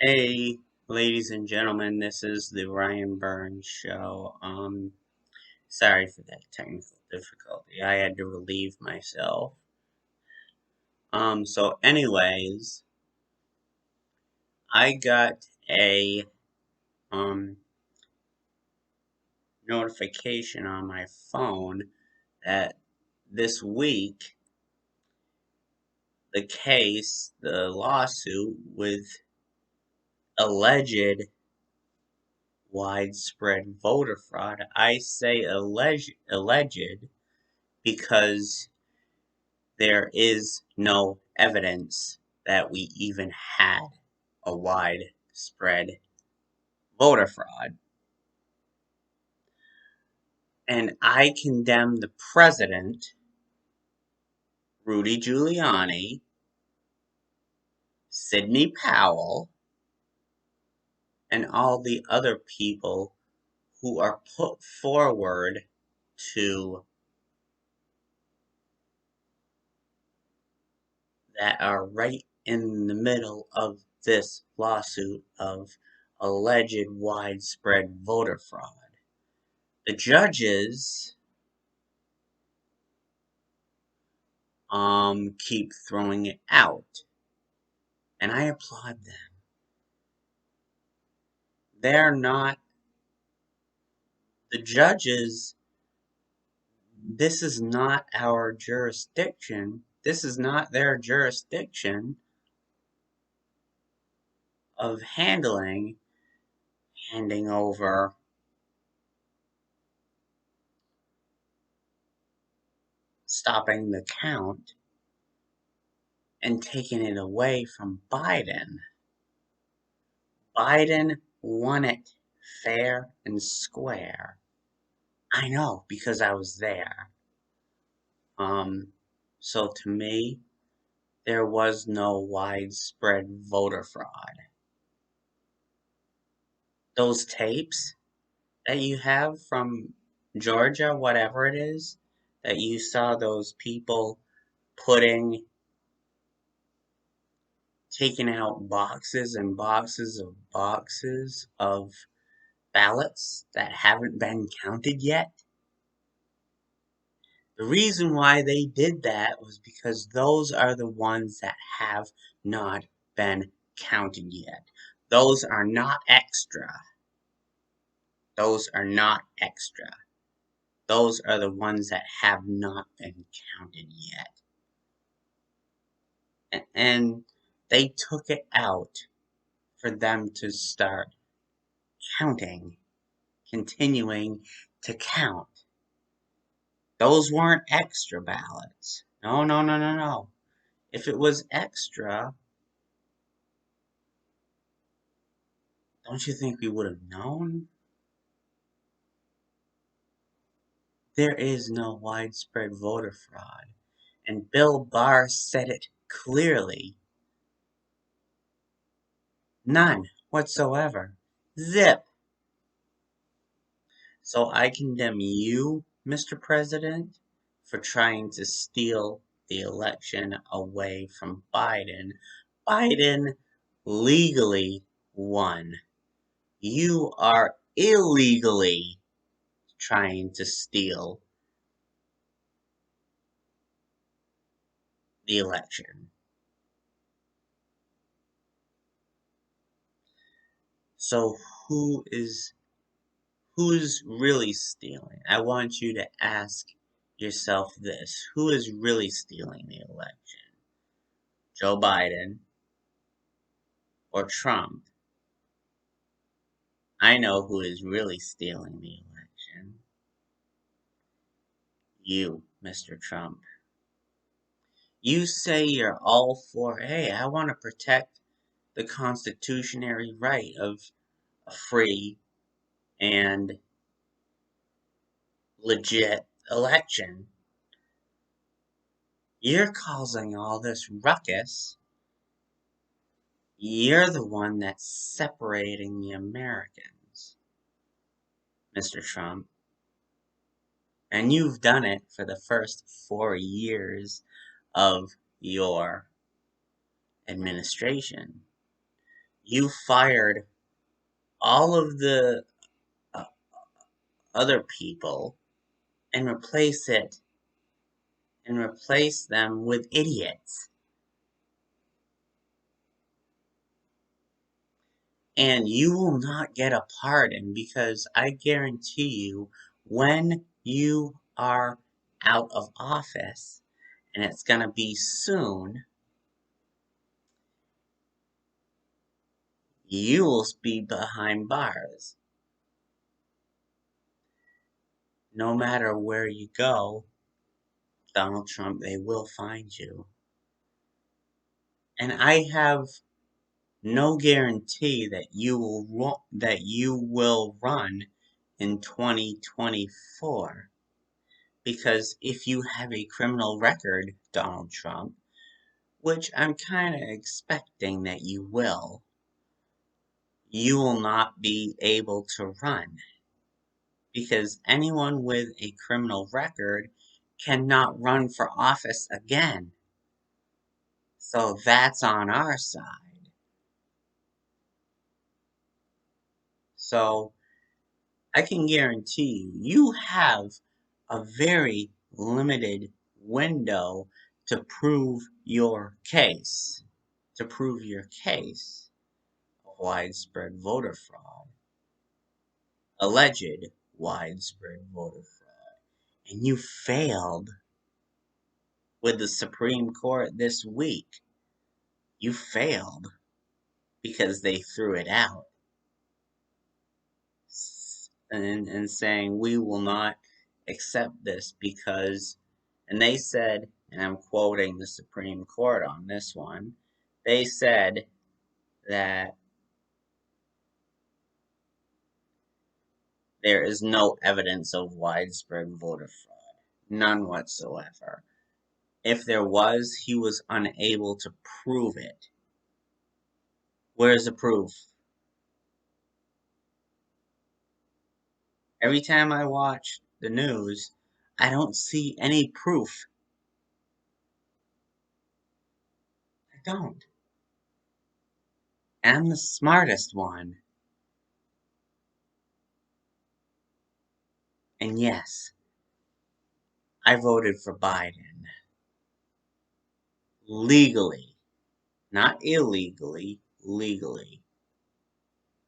Hey, ladies and gentlemen, this is the Ryan Byrnes show. Sorry for that technical difficulty. I had to relieve myself. So anyways, I got a um notification on my phone that this week the lawsuit with alleged widespread voter fraud. I say alleged because there is no evidence that we even had a widespread voter fraud. And I condemn the president, Rudy Giuliani, Sidney Powell, and all the other people who are put forward to that are right in the middle of this lawsuit of alleged widespread voter fraud. The judges keep throwing it out, and I applaud them. They're not the judges. This is not our jurisdiction. This is not their jurisdiction of handling, handing over stopping the count and taking it away from Biden. Biden won it fair and square. I know because I was there. So to me, there was no widespread voter fraud. Those tapes that you have from Georgia, whatever it is, that you saw those people putting, taking out boxes and boxes of ballots that haven't been counted yet. The reason why they did that was because those are the ones that have not been counted yet. Those are not extra. Those are not extra. Those are the ones that have not been counted yet. And they took it out for them to start counting, continuing to count. Those weren't extra ballots. No, no, no, no, no. If it was extra, don't you think we would have known? There is no widespread voter fraud. And Bill Barr said it clearly. None whatsoever. Zip. So I condemn you, Mr. President, for trying to steal the election away from Biden. Biden legally won. You are illegally trying to steal the election. So who's really stealing? I want you to ask yourself this. Who is really stealing the election? Joe Biden or Trump? I know who is really stealing the election. You, Mr. Trump. You say you're all for, hey, I want to protect the constitutionary right of a free and legit election. You're causing all this ruckus. You're the one that's separating the Americans, Mr. Trump. And you've done it for the first 4 years of your administration. You fired all of the uh, other people and replace them with idiots. And you will not get a pardon because I guarantee you, when you are out of office, and it's going to be soon, you will be behind bars. No matter where you go, Donald Trump, they will find you. And I have no guarantee that you will run in 2024. Because if you have a criminal record, Donald Trump, which I'm kind of expecting that you will not be able to run. Because anyone with a criminal record cannot run for office again. So that's on our side. So I can guarantee you have a very limited window to prove your case. To prove your case of widespread voter fraud. Alleged widespread voter fraud. And you failed with the Supreme Court this week. You failed because they threw it out and saying we will not accept this because, and they said, and I'm quoting the Supreme Court on this one, they said that there is no evidence of widespread voter fraud, none whatsoever. If there was, he was unable to prove it. Where's the proof? Every time I watch the news, I don't see any proof. I don't. And I'm the smartest one. And yes, I voted for Biden. Legally. Not illegally, legally.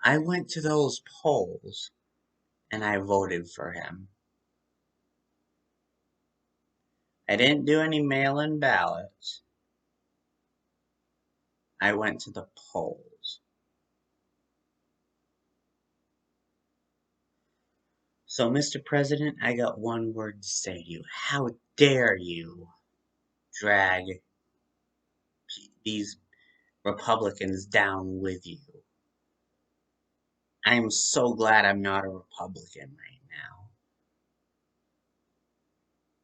I went to those polls and I voted for him. I didn't do any mail-in ballots. I went to the polls. So, Mr. President, I got one word to say to you. How dare you drag these Republicans down with you? I am so glad I'm not a Republican right now.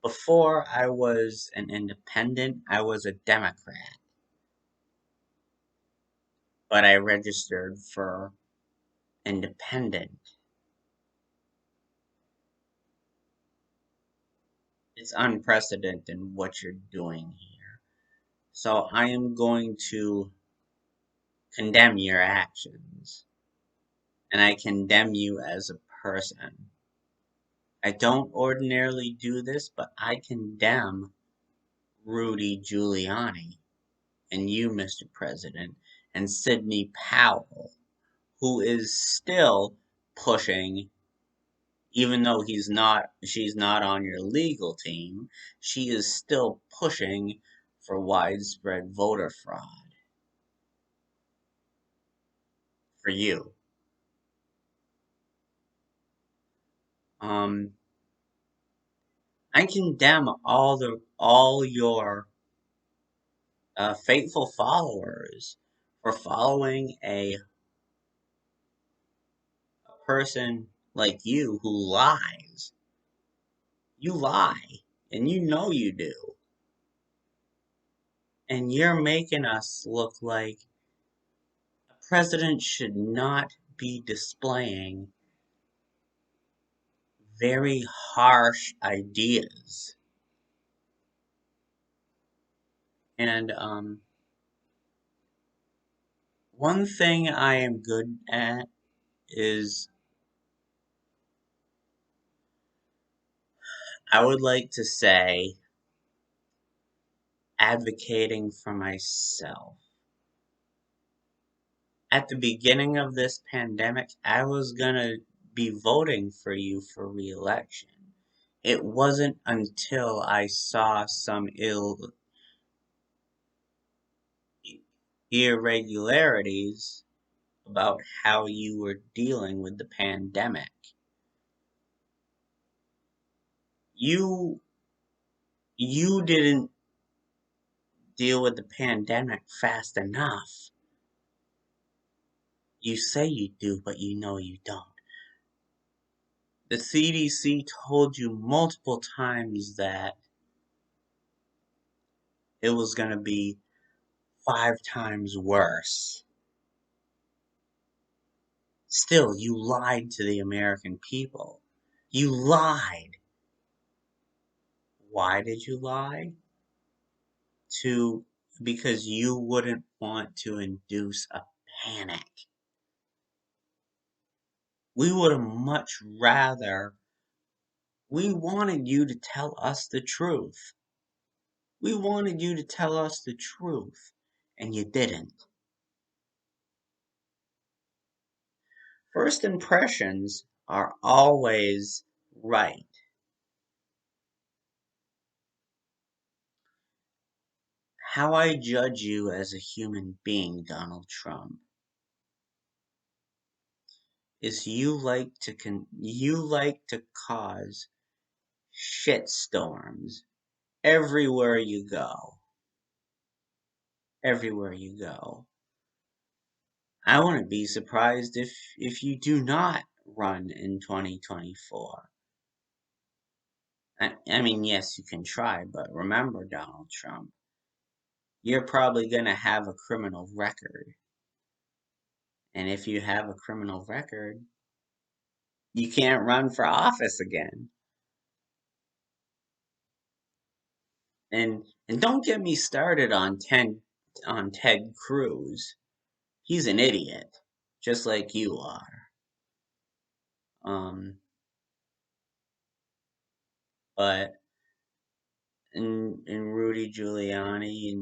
Before I was an independent, I was a Democrat. But I registered for independent. It's unprecedented what you're doing here. So I am going to condemn your actions. And I condemn you as a person. I don't ordinarily do this, but I condemn Rudy Giuliani and you, Mr. President, and Sidney Powell, who is still pushing, even though she's not on your legal team, she is still pushing for widespread voter fraud for you. I condemn all your faithful followers for following a person like you who lies. You lie, and you know you do. And you're making us look like a president should not be displaying very harsh ideas. And One thing I am good at is I would like to say advocating for myself. At the beginning of this pandemic, I was gonna be voting for you for re-election. It wasn't until I saw some irregularities about how you were dealing with the pandemic. You you didn't deal with the pandemic fast enough. You say you do, but you know you don't. The CDC told you multiple times that it was going to be 5 times worse. Still, you lied to the American people. You lied. Why did you lie? To Because you wouldn't want to induce a panic. We would have much rather. We wanted you to tell us the truth. We wanted you to tell us the truth, and you didn't. First impressions are always right. How I judge you as a human being, Donald Trump, is you like to cause shitstorms everywhere you go. Everywhere you go. I wouldn't be surprised if you do not run in 2024. I mean, yes, you can try, but remember, Donald Trump, you're probably going to have a criminal record. And if you have a criminal record, you can't run for office again. And don't get me started on Ted Cruz. He's an idiot, just like you are. Um, but and Rudy Giuliani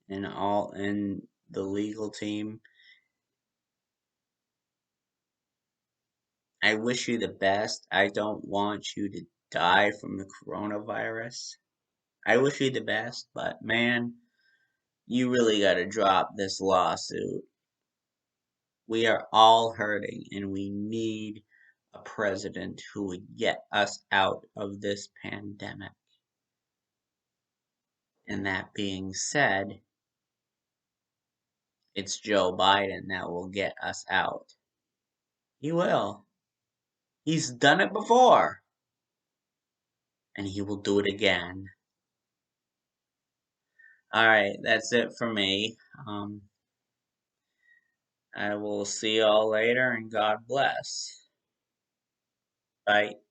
and the legal team, I wish you the best. I don't want you to die from the coronavirus. I wish you the best, but man, you really gotta drop this lawsuit. We are all hurting, and we need a president who would get us out of this pandemic. And that being said, it's Joe Biden that will get us out. He will. He's done it before, and he will do it again. All right, that's it for me. I will see y'all later, and God bless. Bye.